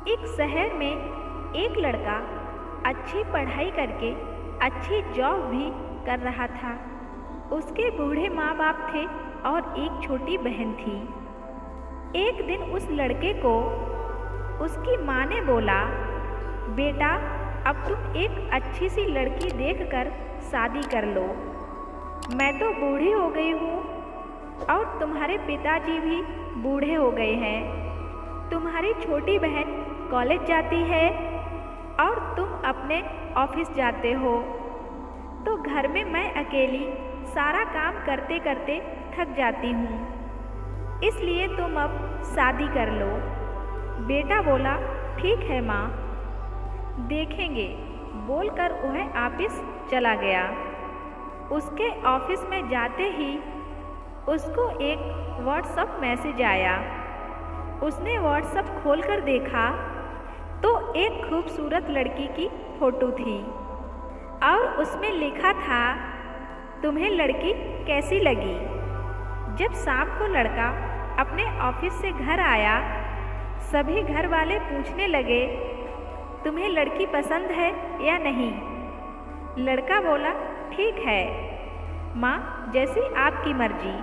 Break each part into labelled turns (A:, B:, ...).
A: एक शहर में एक लड़का अच्छी पढ़ाई करके अच्छी जॉब भी कर रहा था। उसके बूढ़े माँ बाप थे और एक छोटी बहन थी। एक दिन उस लड़के को उसकी माँ ने बोला, बेटा अब तुम एक अच्छी सी लड़की देखकर शादी कर लो। मैं तो बूढ़ी हो गई हूँ और तुम्हारे पिताजी भी बूढ़े हो गए हैं। तुम्हारी छोटी बहन कॉलेज जाती है और तुम अपने ऑफिस जाते हो, तो घर में मैं अकेली सारा काम करते करते थक जाती हूँ। इसलिए तुम अब शादी कर लो। बेटा बोला, ठीक है माँ, देखेंगे, बोलकर वह ऑफिस चला गया। उसके ऑफिस में जाते ही उसको एक व्हाट्सएप मैसेज आया। उसने व्हाट्सएप खोलकर देखा तो एक खूबसूरत लड़की की फोटो थी और उसमें लिखा था, तुम्हें लड़की कैसी लगी? जब शाम को लड़का अपने ऑफिस से घर आया, सभी घर वाले पूछने लगे, तुम्हें लड़की पसंद है या नहीं? लड़का बोला, ठीक है माँ, जैसी आपकी मर्जी।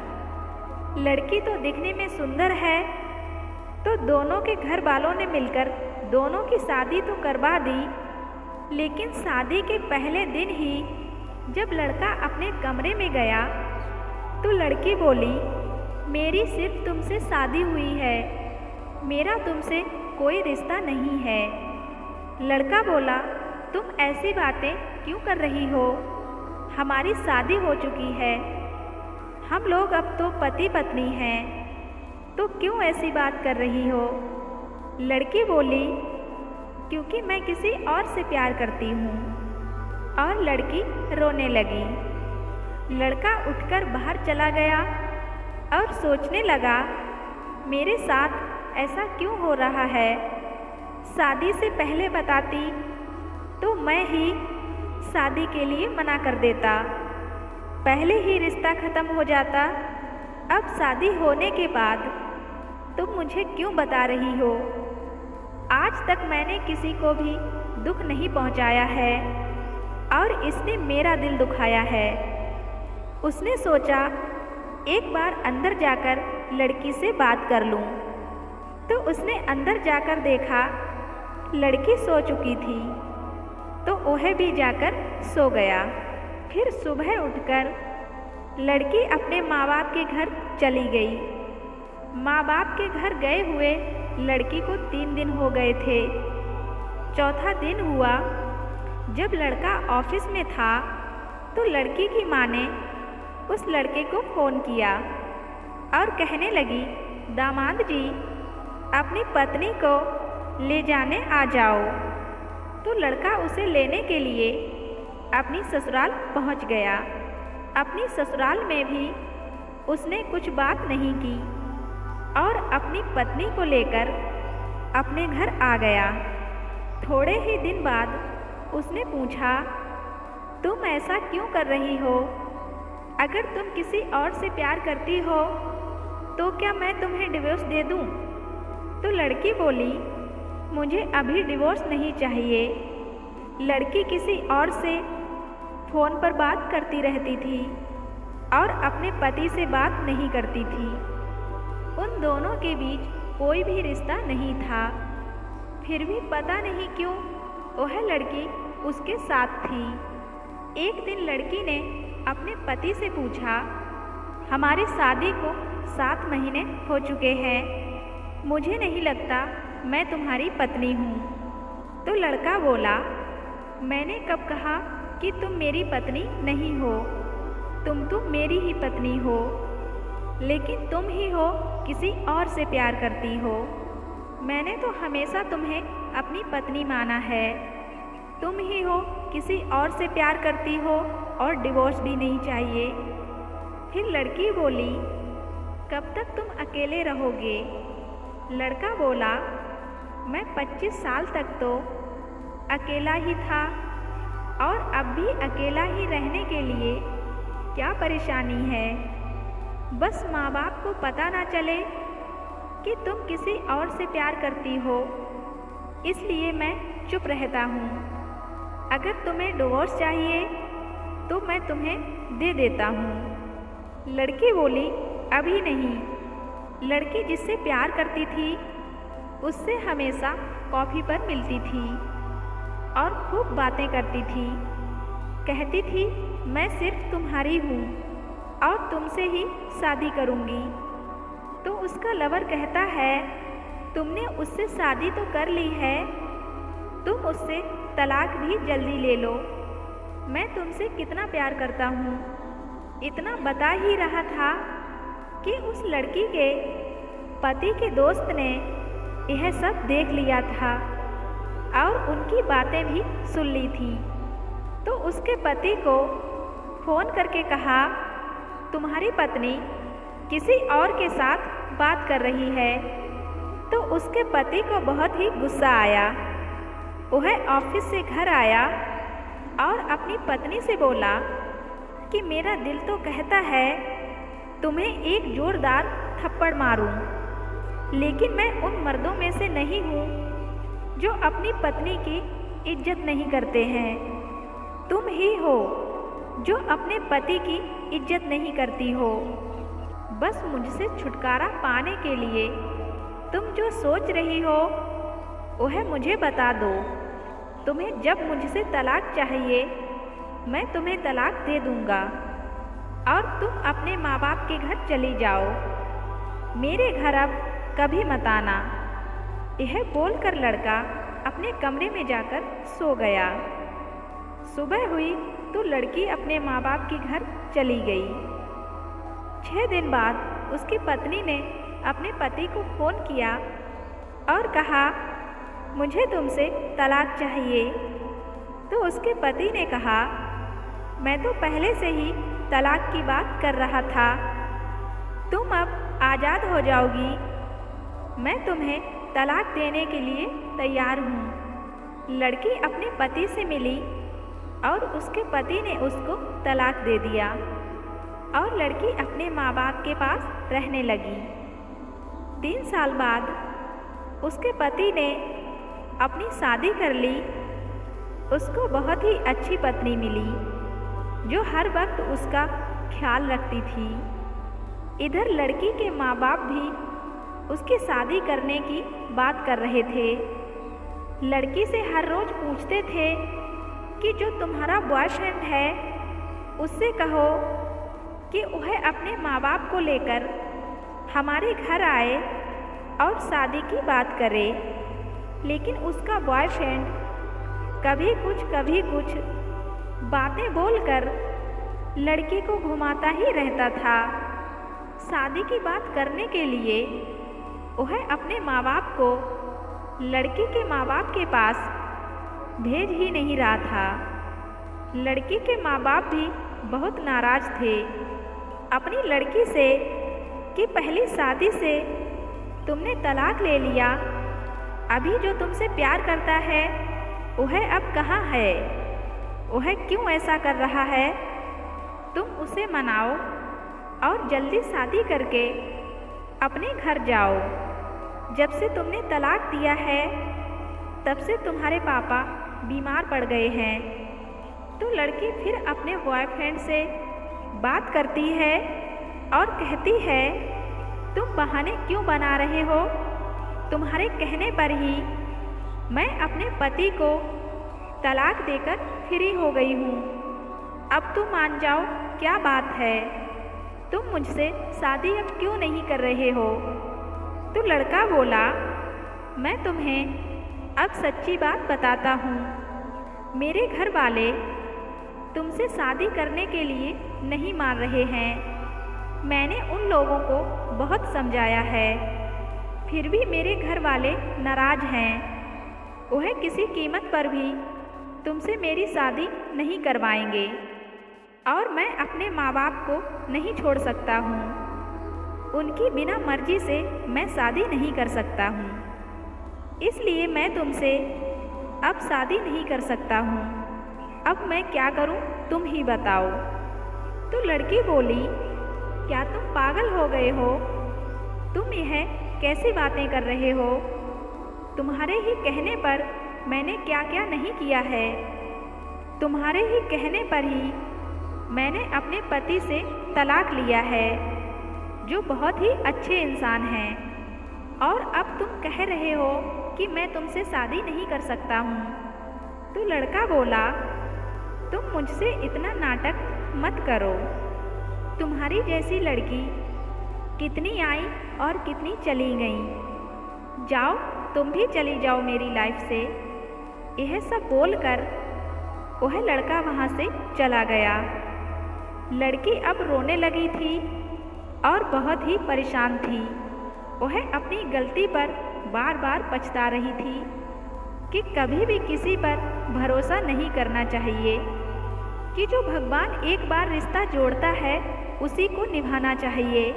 A: लड़की तो दिखने में सुंदर है, तो दोनों के घर वालों ने मिलकर दोनों की शादी तो करवा दी। लेकिन शादी के पहले दिन ही जब लड़का अपने कमरे में गया तो लड़की बोली, मेरी सिर्फ तुमसे शादी हुई है, मेरा तुमसे कोई रिश्ता नहीं है। लड़का बोला, तुम ऐसी बातें क्यों कर रही हो? हमारी शादी हो चुकी है, हम लोग अब तो पति पत्नी हैं, तो क्यों ऐसी बात कर रही हो? लड़की बोली, क्योंकि मैं किसी और से प्यार करती हूँ। और लड़की रोने लगी। लड़का उठकर बाहर चला गया और सोचने लगा, मेरे साथ ऐसा क्यों हो रहा है? शादी से पहले बताती तो मैं ही शादी के लिए मना कर देता, पहले ही रिश्ता खत्म हो जाता। अब शादी होने के बाद तुम मुझे क्यों बता रही हो? आज तक मैंने किसी को भी दुख नहीं पहुंचाया है और इसने मेरा दिल दुखाया है। उसने सोचा, एक बार अंदर जाकर लड़की से बात कर लूं। तो उसने अंदर जाकर देखा, लड़की सो चुकी थी, तो वह भी जाकर सो गया। फिर सुबह उठकर लड़की अपने माँ बाप के घर चली गई। माँ बाप के घर गए हुए लड़की को 3 दिन हो गए थे। चौथा दिन हुआ, जब लड़का ऑफिस में था तो लड़की की माँ ने उस लड़के को फ़ोन किया और कहने लगी, दामाद जी, अपनी पत्नी को ले जाने आ जाओ। तो लड़का उसे लेने के लिए अपनी ससुराल पहुंच गया। अपनी ससुराल में भी उसने कुछ बात नहीं की और अपनी पत्नी को लेकर अपने घर आ गया। थोड़े ही दिन बाद उसने पूछा, तुम ऐसा क्यों कर रही हो? अगर तुम किसी और से प्यार करती हो तो क्या मैं तुम्हें डिवोर्स दे दूं? तो लड़की बोली, मुझे अभी डिवोर्स नहीं चाहिए। लड़की किसी और से फ़ोन पर बात करती रहती थी और अपने पति से बात नहीं करती थी। उन दोनों के बीच कोई भी रिश्ता नहीं था। फिर भी पता नहीं क्यों वह लड़की उसके साथ थी। एक दिन लड़की ने अपने पति से पूछा, हमारी शादी को 7 महीने हो चुके हैं, मुझे नहीं लगता मैं तुम्हारी पत्नी हूँ। तो लड़का बोला, मैंने कब कहा कि तुम मेरी पत्नी नहीं हो? तुम तो मेरी ही पत्नी हो, लेकिन तुम ही हो किसी और से प्यार करती हो। मैंने तो हमेशा तुम्हें अपनी पत्नी माना है। तुम ही हो किसी और से प्यार करती हो और डिवोर्स भी नहीं चाहिए। फिर लड़की बोली, कब तक तुम अकेले रहोगे? लड़का बोला, मैं 25 साल तक तो अकेला ही था और अब भी अकेला ही रहने के लिए क्या परेशानी है? बस माँ बाप को पता ना चले कि तुम किसी और से प्यार करती हो, इसलिए मैं चुप रहता हूँ। अगर तुम्हें डिवोर्स चाहिए तो मैं तुम्हें दे देता हूँ। लड़की बोली, अभी नहीं। लड़की जिससे प्यार करती थी उससे हमेशा कॉफ़ी पर मिलती थी और खूब बातें करती थी। कहती थी, मैं सिर्फ तुम्हारी हूँ और तुमसे ही शादी करूँगी। तो उसका लवर कहता है, तुमने उससे शादी तो कर ली है, तुम उससे तलाक भी जल्दी ले लो। मैं तुमसे कितना प्यार करता हूँ। इतना बता ही रहा था कि उस लड़की के पति के दोस्त ने यह सब देख लिया था और उनकी बातें भी सुन ली थी। तो उसके पति को फ़ोन करके कहा, तुम्हारी पत्नी किसी और के साथ बात कर रही है। तो उसके पति को बहुत ही गुस्सा आया। वह ऑफिस से घर आया और अपनी पत्नी से बोला कि मेरा दिल तो कहता है तुम्हें एक जोरदार थप्पड़ मारूं, लेकिन मैं उन मर्दों में से नहीं हूँ जो अपनी पत्नी की इज्जत नहीं करते हैं। तुम ही हो जो अपने पति की इज्जत नहीं करती हो। बस मुझसे छुटकारा पाने के लिए तुम जो सोच रही हो वह मुझे बता दो। तुम्हें जब मुझसे तलाक चाहिए मैं तुम्हें तलाक दे दूँगा और तुम अपने माँ बाप के घर चली जाओ। मेरे घर अब कभी मत आना। यह बोलकर लड़का अपने कमरे में जाकर सो गया। सुबह हुई तो लड़की अपने माँ बाप के घर चली गई। 6 दिन बाद उसकी पत्नी ने अपने पति को फ़ोन किया और कहा, मुझे तुमसे तलाक चाहिए। तो उसके पति ने कहा, मैं तो पहले से ही तलाक की बात कर रहा था। तुम अब आज़ाद हो जाओगी। मैं तुम्हें तलाक देने के लिए तैयार हूँ। लड़की अपने पति से मिली और उसके पति ने उसको तलाक दे दिया और लड़की अपने माँ बाप के पास रहने लगी। 3 साल बाद उसके पति ने अपनी शादी कर ली। उसको बहुत ही अच्छी पत्नी मिली जो हर वक्त उसका ख्याल रखती थी। इधर लड़की के माँ बाप भी उसकी शादी करने की बात कर रहे थे। लड़की से हर रोज़ पूछते थे कि जो तुम्हारा बॉयफ्रेंड है उससे कहो कि वह अपने माँ बाप को लेकर हमारे घर आए और शादी की बात करे। लेकिन उसका बॉयफ्रेंड कभी कुछ बातें बोलकर लड़की को घुमाता ही रहता था। शादी की बात करने के लिए वह अपने माँ बाप को लड़की के माँ बाप के पास भेज ही नहीं रहा था। लड़की के माँ बाप भी बहुत नाराज़ थे अपनी लड़की से कि पहली शादी से तुमने तलाक ले लिया, अभी जो तुमसे प्यार करता है वह अब कहाँ है, वह क्यों ऐसा कर रहा है। तुम उसे मनाओ और जल्दी शादी करके अपने घर जाओ। जब से तुमने तलाक दिया है तब से तुम्हारे पापा बीमार पड़ गए हैं। तो लड़की फिर अपने बॉयफ्रेंड से बात करती है और कहती है, तुम बहाने क्यों बना रहे हो। तुम्हारे कहने पर ही मैं अपने पति को तलाक देकर फ्री हो गई हूँ। अब तुम मान जाओ क्या बात है। तुम मुझसे शादी अब क्यों नहीं कर रहे हो। तो लड़का बोला, मैं तुम्हें अब सच्ची बात बताता हूँ। मेरे घर वाले तुमसे शादी करने के लिए नहीं मान रहे हैं। मैंने उन लोगों को बहुत समझाया है, फिर भी मेरे घर वाले नाराज़ हैं। वह किसी कीमत पर भी तुमसे मेरी शादी नहीं करवाएंगे और मैं अपने माँ बाप को नहीं छोड़ सकता हूँ। उनकी बिना मर्जी से मैं शादी नहीं कर सकता हूँ, इसलिए मैं तुमसे अब शादी नहीं कर सकता हूँ। अब मैं क्या करूँ तुम ही बताओ। तो लड़की बोली, क्या तुम पागल हो गए हो। तुम यह कैसी बातें कर रहे हो। तुम्हारे ही कहने पर मैंने क्या क्या नहीं किया है। तुम्हारे ही कहने पर ही मैंने अपने पति से तलाक लिया है, जो बहुत ही अच्छे इंसान हैं, और अब तुम कह रहे हो कि मैं तुमसे शादी नहीं कर सकता हूँ। तो लड़का बोला, तुम मुझसे इतना नाटक मत करो। तुम्हारी जैसी लड़की कितनी आई और कितनी चली गई। जाओ, तुम भी चली जाओ मेरी लाइफ से। यह सब बोलकर वह लड़का वहाँ से चला गया। लड़की अब रोने लगी थी और बहुत ही परेशान थी। वह अपनी गलती पर बार बार पछता रही थी कि कभी भी किसी पर भरोसा नहीं करना चाहिए, कि जो भगवान एक बार रिश्ता जोड़ता है उसी को निभाना चाहिए।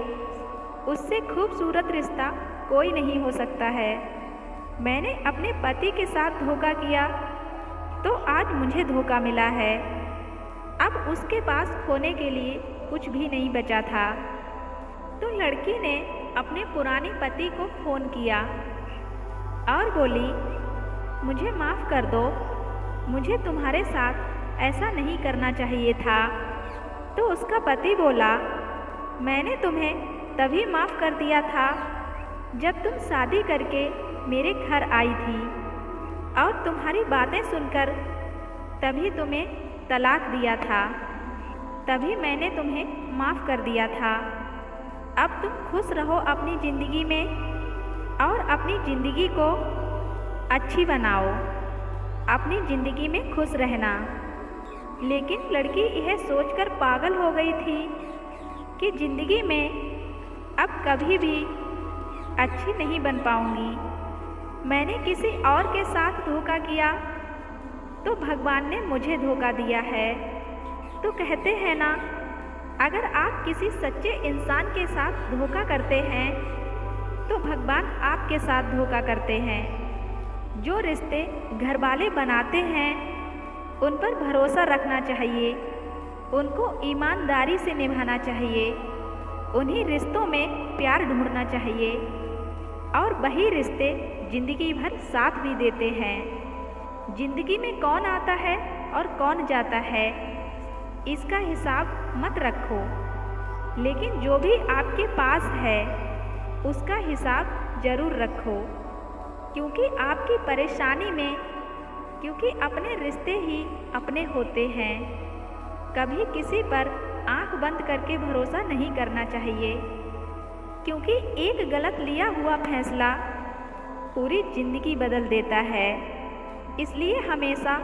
A: उससे खूबसूरत रिश्ता कोई नहीं हो सकता है। मैंने अपने पति के साथ धोखा किया तो आज मुझे धोखा मिला है। अब उसके पास खोने के लिए कुछ भी नहीं बचा था। तो लड़की ने अपने पुराने पति को फ़ोन किया और बोली, मुझे माफ़ कर दो, मुझे तुम्हारे साथ ऐसा नहीं करना चाहिए था। तो उसका पति बोला, मैंने तुम्हें तभी माफ़ कर दिया था जब तुम शादी करके मेरे घर आई थी, और तुम्हारी बातें सुनकर तभी तुम्हें तलाक दिया था। तभी मैंने तुम्हें माफ़ कर दिया था। अब तुम खुश रहो अपनी ज़िंदगी में और अपनी ज़िंदगी को अच्छी बनाओ। अपनी ज़िंदगी में खुश रहना। लेकिन लड़की यह सोचकर पागल हो गई थी कि ज़िंदगी में अब कभी भी अच्छी नहीं बन पाऊंगी। मैंने किसी और के साथ धोखा किया तो भगवान ने मुझे धोखा दिया है। तो कहते हैं ना, अगर आप किसी सच्चे इंसान के साथ धोखा करते हैं तो भगवान आपके साथ धोखा करते हैं। जो रिश्ते घरवाले बनाते हैं उन पर भरोसा रखना चाहिए, उनको ईमानदारी से निभाना चाहिए। उन्हीं रिश्तों में प्यार ढूंढना चाहिए, और वही रिश्ते ज़िंदगी भर साथ भी देते हैं। ज़िंदगी में कौन आता है और कौन जाता है, इसका हिसाब मत रखो, लेकिन जो भी आपके पास है उसका हिसाब ज़रूर रखो। क्योंकि आपकी परेशानी में, क्योंकि अपने रिश्ते ही अपने होते हैं। कभी किसी पर आंख बंद करके भरोसा नहीं करना चाहिए, क्योंकि एक गलत लिया हुआ फैसला पूरी ज़िंदगी बदल देता है। इसलिए हमेशा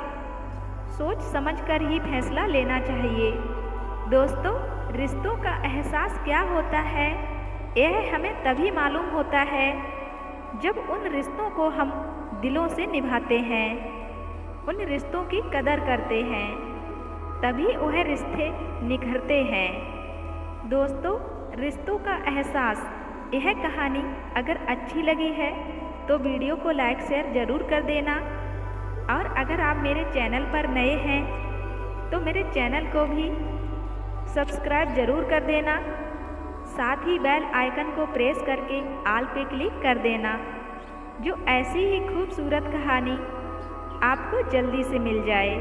A: सोच समझकर ही फैसला लेना चाहिए। दोस्तों, रिश्तों का एहसास क्या होता है, यह हमें तभी मालूम होता है जब उन रिश्तों को हम दिलों से निभाते हैं, उन रिश्तों की कदर करते हैं, तभी वह रिश्ते निखरते हैं। दोस्तों, रिश्तों का एहसास, यह कहानी अगर अच्छी लगी है तो वीडियो को लाइक शेयर ज़रूर कर देना, और अगर आप मेरे चैनल पर नए हैं तो मेरे चैनल को भी सब्सक्राइब ज़रूर कर देना। साथ ही बेल आइकन को प्रेस करके ऑल पे क्लिक कर देना, जो ऐसी ही खूबसूरत कहानी आपको जल्दी से मिल जाए।